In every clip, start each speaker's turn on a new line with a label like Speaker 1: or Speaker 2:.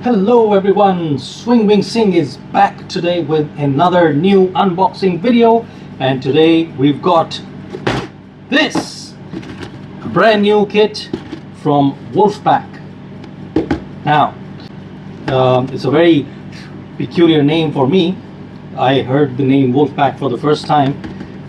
Speaker 1: Hello everyone, Swing Wing Sing is back today with another new unboxing video, and today we've got this, a brand new kit from Wolfpack. Now, it's a very peculiar name for me. I heard the name Wolfpack for the first time.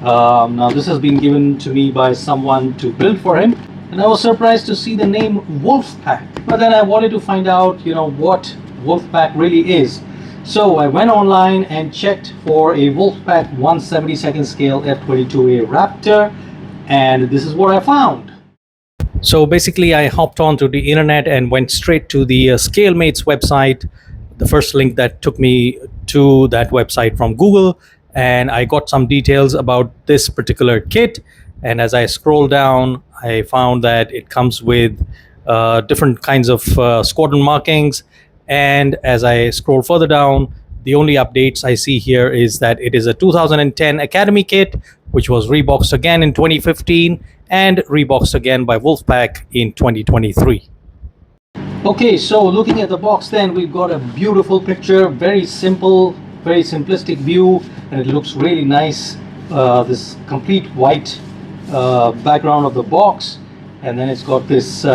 Speaker 1: Now this has been given to me by someone to build for him, and I was surprised to see the name Wolfpack. But then I wanted to find out, what Wolfpack really is. So I went online and checked for a Wolfpack 1/72 scale F-22 Raptor, and this is what I found. So basically I hopped onto the internet and went straight to the ScaleMates website, the first link that took me to that website from Google, and I got some details about this particular kit. And as I scroll down, I found that it comes with different kinds of squadron markings. And as I scroll further down, the only updates I see here is that it is a 2010 Academy kit, which was reboxed again in 2015 and reboxed again by Wolfpack in 2023. Okay, so looking at the box then, we've got a beautiful picture, very simple, very simplistic view, and it looks really nice. This complete white background of the box, and then it's got this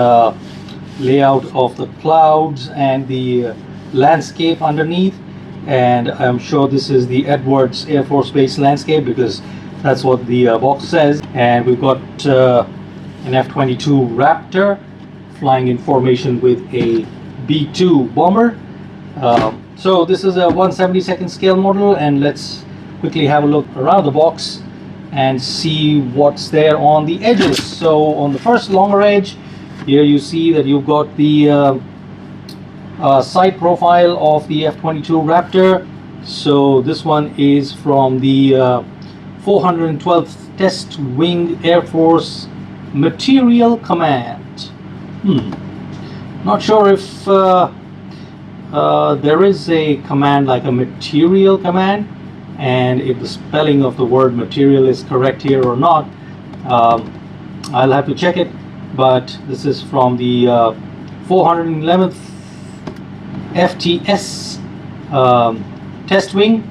Speaker 1: layout of the clouds and the landscape underneath, and I'm sure this is the Edwards Air Force Base landscape because that's what the box says. And we've got an F-22 Raptor flying in formation with a B-2 bomber. So this is a 1/72 scale model, and let's quickly have a look around the box and see what's there on the edges. So on the first longer edge, here you see that you've got the side profile of the F-22 Raptor. So this one is from the 412th Test Wing Air Force Material Command. Not sure if there is a command like a material command, and if the spelling of the word material is correct here or not. I'll have to check it, but this is from the 411th FTS test wing.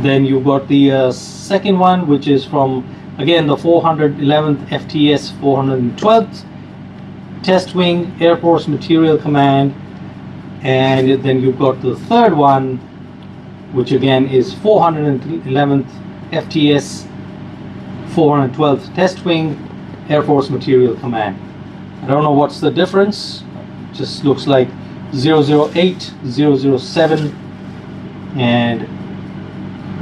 Speaker 1: Then you've got the second one, which is from again the 411th FTS 412th test wing Air Force Material Command, and then you've got the third one, which again is 411th FTS 412th Test Wing Air Force Material Command. I don't know what's the difference. It just looks like 008, 007, and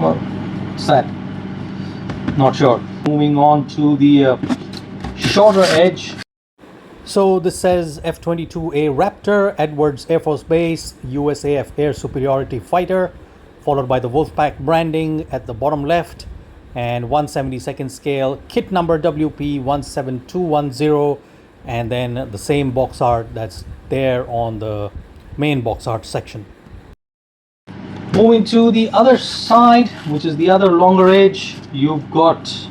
Speaker 1: well, what's that? Not sure. Moving on to the shorter edge. So this says F-22A Raptor, Edwards Air Force Base, USAF Air Superiority Fighter, followed by the Wolfpack branding at the bottom left, and 1/72 scale, kit number WP 17210, and then the same box art that's there on the main box art section. Moving to the other side, which is the other longer edge, you've got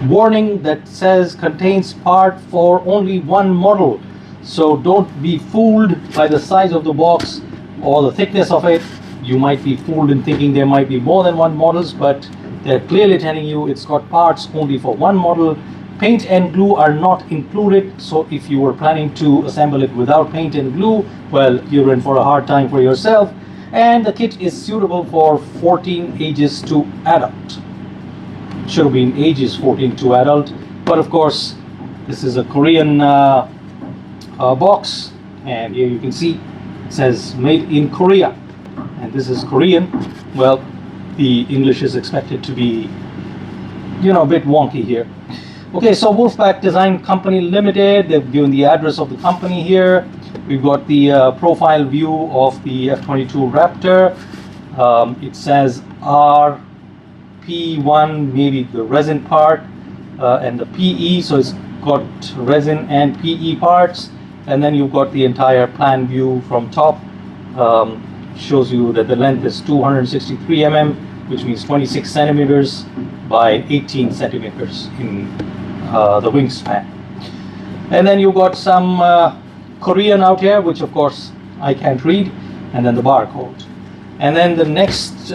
Speaker 1: warning that says contains part for only one model. So don't be fooled by the size of the box or the thickness of it. You might be fooled in thinking there might be more than one models, but they're clearly telling you it's got parts only for one model. Paint and glue are not included, so if you were planning to assemble it without paint and glue, well, you're in for a hard time for yourself. And the kit is suitable for 14 ages to adult. Should have been ages 14 to adult, but of course this is a Korean box, and here you can see it says made in Korea, and this is Korean. Well, the English is expected to be a bit wonky here. Okay, so Wolfpack Design Company Limited, they've given the address of the company here. We've got the profile view of the F-22 Raptor. It says RP1, maybe the resin part, and the PE, so it's got resin and PE parts. And then you've got the entire plan view from top. Shows you that the length is 263 mm, which means 26 centimeters by 18 centimeters in the wingspan. And then you got some Korean out here, which of course I can't read, and then the barcode. And then the next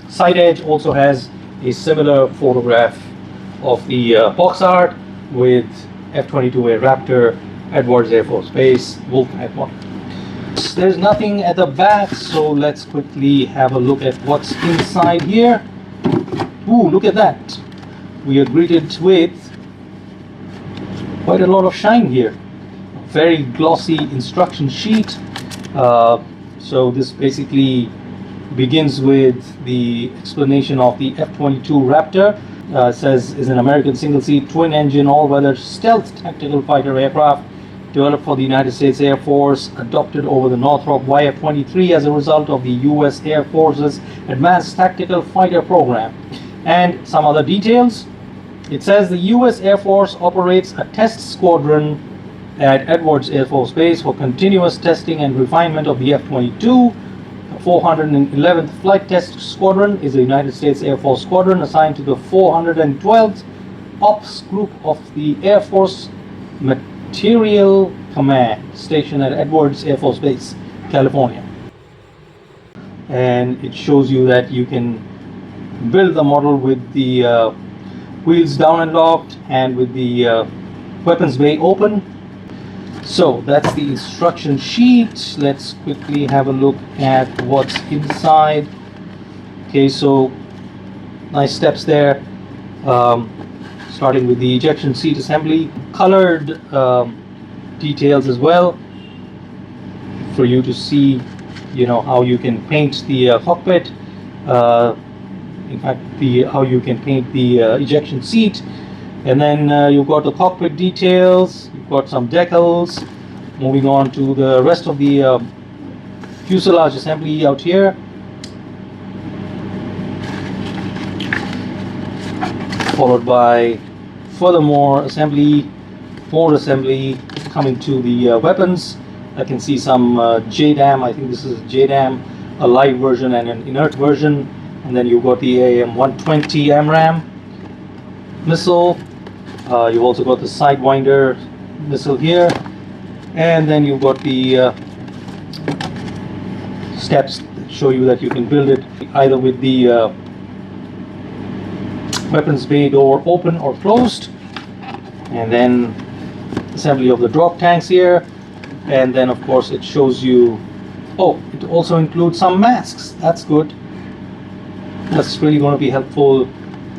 Speaker 1: side edge also has a similar photograph of the box art with F-22 Raptor, Edwards Air Force Base, Wolfpack model. There's nothing at the back, so let's quickly have a look at what's inside here. Ooh, look at that. We are greeted with quite a lot of shine here. Very glossy instruction sheet. So this basically begins with the explanation of the F-22 Raptor. It says is an American single-seat twin-engine all-weather stealth tactical fighter aircraft developed for the United States Air Force, adopted over the Northrop YF-23 as a result of the U.S. Air Force's Advanced Tactical Fighter Program. And some other details. It says the U.S. Air Force operates a test squadron at Edwards Air Force Base for continuous testing and refinement of the F-22. 411th Flight Test Squadron is a United States Air Force squadron assigned to the 412th Ops Group of the Air Force Materiel Command, stationed at Edwards Air Force Base, California. And it shows you that you can build the model with the wheels down and locked and with the weapons bay open. So that's the instruction sheet. Let's quickly have a look at what's inside. Okay, so nice steps there. Starting with the ejection seat assembly, colored details as well for you to see, you know, how you can paint the cockpit. In fact, how you can paint the ejection seat. And then you've got the cockpit details, you've got some decals. Moving on to the rest of the fuselage assembly out here. Followed by furthermore assembly, more assembly coming to the weapons. I can see some JDAM, I think this is JDAM, a live version and an inert version. And then you've got the AIM-120 AMRAAM missile. You've also got the Sidewinder missile here, and then you've got the steps that show you that you can build it either with the weapons bay door open or closed, and then assembly of the drop tanks here, and then of course it shows you, oh, it also includes some masks. That's good. That's really going to be helpful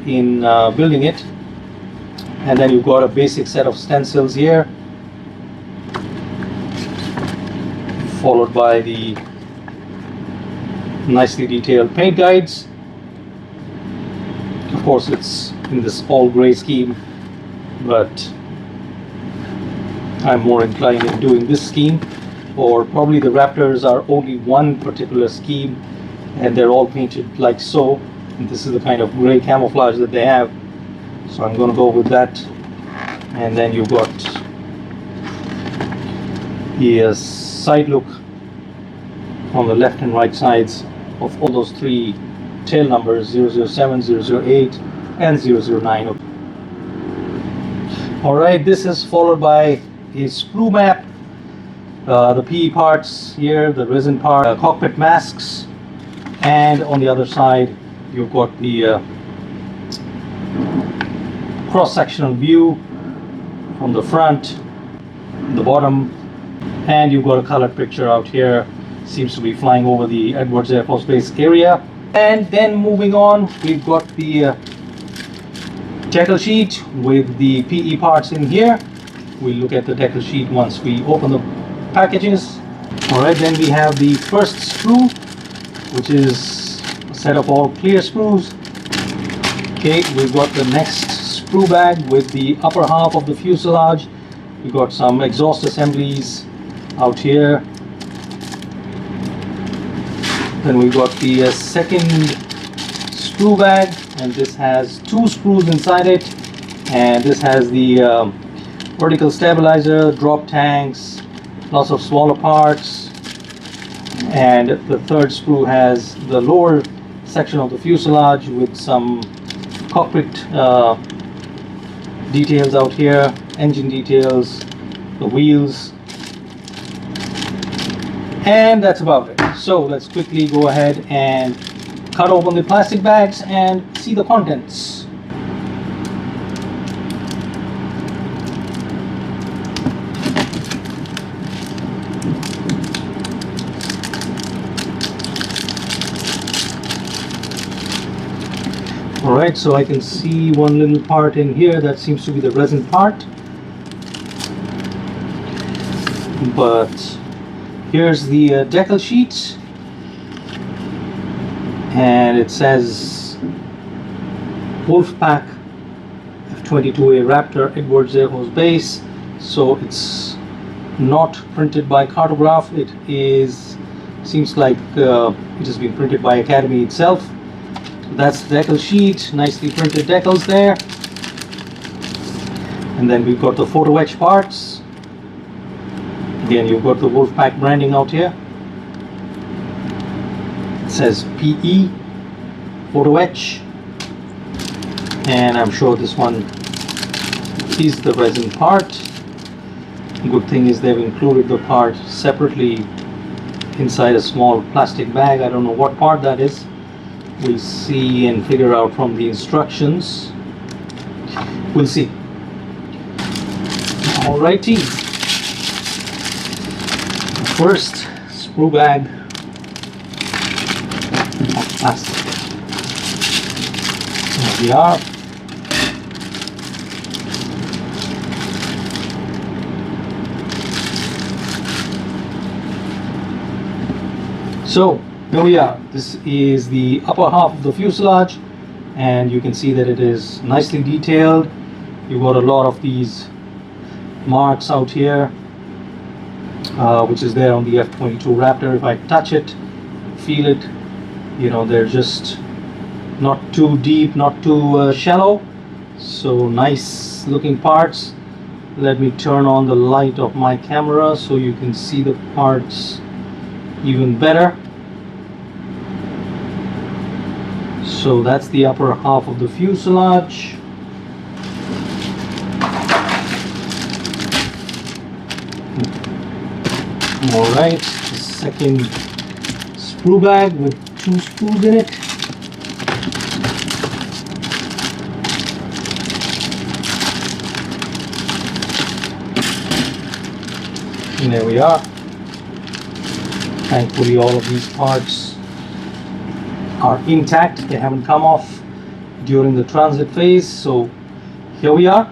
Speaker 1: in building it. And then you've got a basic set of stencils here, followed by the nicely detailed paint guides. Of course, it's in this all gray scheme, but I'm more inclined in doing this scheme, or probably the Raptors are only one particular scheme and they're all painted like so, and this is the kind of gray camouflage that they have. So I'm going to go with that. And then you've got the side look on the left and right sides of all those three tail numbers, 007, 008 and 009. Alright, this is followed by a sprue map, the PE parts here, the resin part, cockpit masks, and on the other side you've got the cross-sectional view from the front, the bottom, and you've got a colored picture out here. Seems to be flying over the Edwards Air Force Base area. And then moving on, we've got the decal sheet with the PE parts in here. We'll look at the decal sheet once we open the packages. Alright, then we have the first sprue, which is a set of all clear sprues. Okay, we've got the next sprue bag with the upper half of the fuselage. We've got some exhaust assemblies out here. Then we've got the second sprue bag, and this has two sprues inside it, and this has the vertical stabilizer, drop tanks, lots of smaller parts, and the third sprue has the lower section of the fuselage with some cockpit details out here, engine details, the wheels, and that's about it. So let's quickly go ahead and cut open the plastic bags and see the contents. Alright, so I can see one little part in here that seems to be the resin part. But here's the decal sheet, and it says Wolfpack F-22 Raptor Edwards Air Force Base. So it's not printed by Cartograph. It seems like it has been printed by Academy itself. That's the decal sheet, nicely printed decals there. And then we've got the photo etch parts. Again, you've got the Wolfpack branding out here. It says PE, photo etch. And I'm sure this one is the resin part. Good thing is they've included the part separately inside a small plastic bag. I don't know what part that is. We'll see and figure out from the instructions. We'll see. Alrighty. First sprue bag of plastic. There we are. So here we are. This is the upper half of the fuselage, and you can see that it is nicely detailed. You've got a lot of these marks out here, which is there on the F-22 Raptor. If I touch it, feel it, you know, they're just not too deep, not too shallow. So nice looking parts. Let me turn on the light of my camera so you can see the parts even better. So that's the upper half of the fuselage. Alright, the second sprue bag with 2 spools in it. And there we are. Thankfully all of these parts are intact. They haven't come off during the transit phase. So here we are.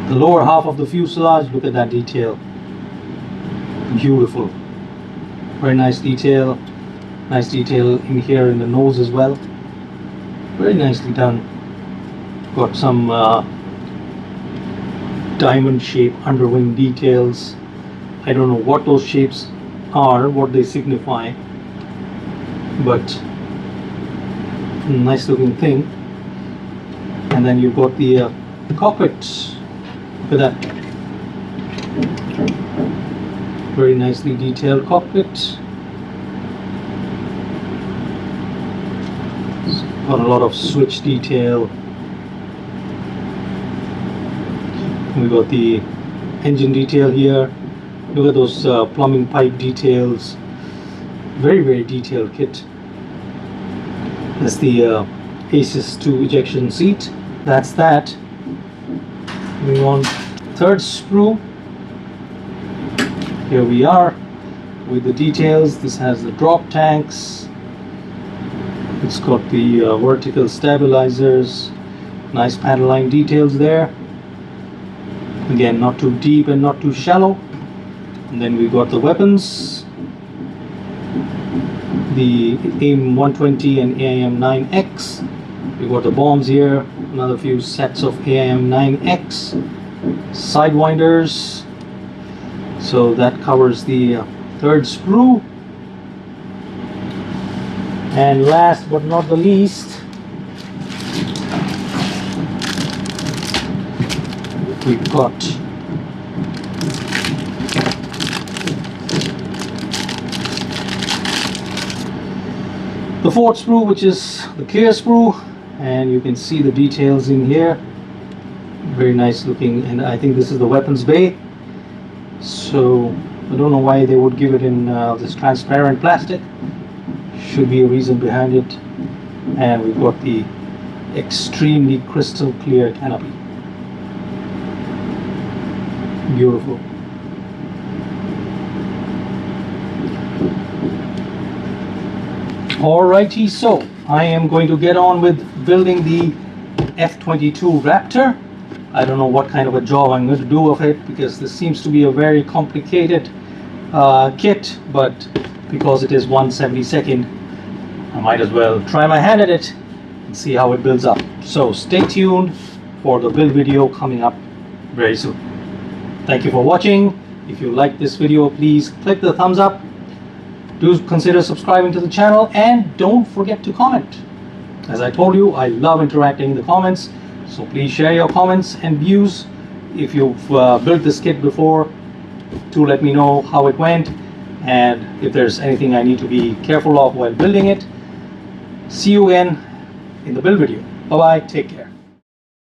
Speaker 1: The lower half of the fuselage, look at that detail. Beautiful. Very nice detail. Nice detail in here in the nose as well. Very nicely done. Got some diamond shape underwing details. I don't know what those shapes are, what they signify, but nice looking thing. And then you've got the cockpit. Look at that. Very nicely detailed cockpit. Got a lot of switch detail. We got the engine detail here. Look at those plumbing pipe details. Very, very detailed kit. That's the ACES 2 ejection seat. That's that. Moving on, third sprue. Here we are with the details. This has the drop tanks. It's got the vertical stabilizers. Nice panel line details there. Again, not too deep and not too shallow. And then we got the weapons, the AIM-120 and AIM-9X. We got the bombs here, another few sets of AIM-9X, sidewinders. So that covers the third sprue. And last but not the least, we've got the fourth sprue, which is the clear sprue. and you can see the details in here. Very nice looking, and I think this is the weapons bay. So I don't know why they would give it in this transparent plastic. Should be a reason behind it. And we've got the extremely crystal clear canopy. Beautiful. Alrighty, so I am going to get on with building the F-22 Raptor. I don't know what kind of a job I'm going to do of it, because this seems to be a very complicated kit, but because it is 1/72nd, I might as well try my hand at it and see how it builds up. So stay tuned for the build video coming up very soon. Thank you for watching. If you like this video, please click the thumbs up. Do consider subscribing to the channel, and don't forget to comment. As I told you, I love interacting in the comments, so please share your comments and views. If you've built this kit before, do let me know how it went, and if there's anything I need to be careful of while building it. See you again in the build video. Bye bye, take care.